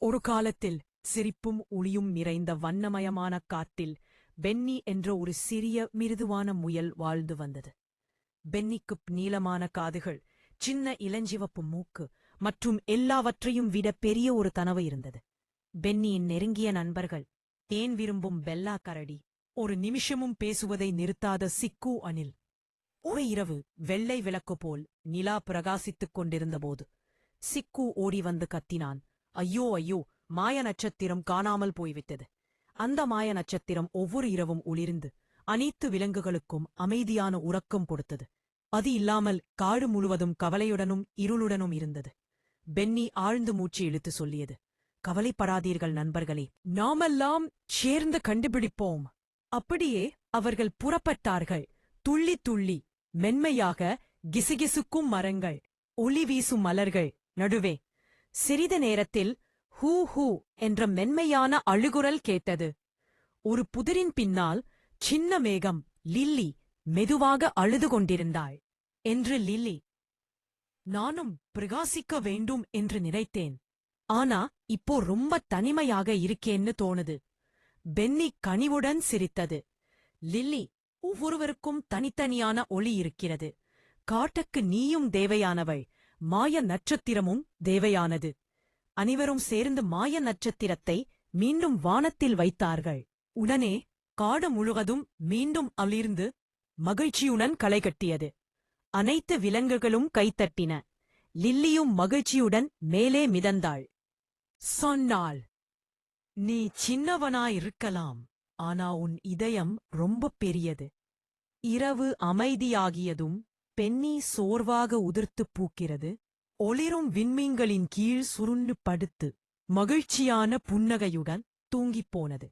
ஒரு காலத்தில் சிரிப்பும் ஒளியும் நிறைந்த வண்ணமயமான காட்டில் பென்னி என்ற ஒரு சிறிய மிருதுவான முயல் வாழ்ந்து வந்தது. பென்னிக்குப் நீளமான காதுகள், சின்ன இளஞ்சிவப்பு மூக்கு மற்றும் எல்லாவற்றையும் விட பெரிய ஒரு கனவு இருந்தது. பென்னியின் நெருங்கிய நண்பர்கள் தேன் விரும்பும் பெல்லா கரடி, ஒரு நிமிஷமும் பேசுவதை நிறுத்தாத சிக்கு அணில். ஒரு இரவு வெள்ளை விளக்கு போல் நிலா பிரகாசித்துக் கொண்டிருந்தபோது சிக்கு ஓடி வந்து கத்தினான். ஐயோ ஐயோ, மாய நட்சத்திரம் காணாமல் போய்விட்டது. அந்த மாய நட்சத்திரம் ஒவ்வொரு இரவும் ஒளிர்ந்து அனைத்து விலங்குகளுக்கும் அமைதியான உறக்கம் கொடுத்தது. அது இல்லாமல் காடு முழுவதும் கவலையுடனும் இருளுடனும் இருந்தது. பென்னி ஆழ்ந்து மூச்சு இழுத்து சொல்லியது, கவலைப்படாதீர்கள் நண்பர்களே, நாமெல்லாம் சேர்ந்து கண்டுபிடிப்போம். அப்படியே அவர்கள் புறப்பட்டார்கள். துள்ளி துள்ளி, மென்மையாக கிசுகிசுக்கும் மரங்கள், ஒளி வீசும் மலர்கள் நடுவே. சிறிது நேரத்தில் ஹூ ஹூ என்ற மென்மையான அழுகுரல் கேட்டது. ஒரு புதிரின் பின்னால் சின்ன மேகம் லில்லி மெதுவாக அழுது கொண்டிருந்தாள். என்று லில்லி, நானும் பிரகாசிக்க வேண்டும் என்று நினைத்தேன். ஆனா இப்போ ரொம்ப தனிமையாக இருக்கேன்னு தோணுது. பென்னி கனிவுடன் சிரித்தது. லில்லி, ஒவ்வொருவருக்கும் தனித்தனியான ஒளி இருக்கிறது. காட்டுக்கு நீயும் தேவையானவள், மாய நட்சத்திரமும் தேவையானது. அனைவரும் சேர்ந்து மாய நட்சத்திரத்தை மீண்டும் வானத்தில் வைத்தார்கள். உடனே காடு முழுவதும் மீண்டும் அளிர்ந்து மகிழ்ச்சியுடன் களைகட்டியது. அனைத்து விலங்குகளும் கைத்தட்டின. லில்லியும் மகிழ்ச்சியுடன் மேலே மிதந்தாள். சொன்னாள், நீ சின்னவனாயிருக்கலாம், ஆனா உன் இதயம் ரொம்ப பெரியது. இரவு அமைதியாகியதும் பென்னி சோர்வாக உதிர்த்துப் பூக்கிறது. ஒளிரும் விண்மீன்களின் கீழ் சுருண்டு படுத்து மகிழ்ச்சியான புன்னகையுடன் தூங்கிப் போனது.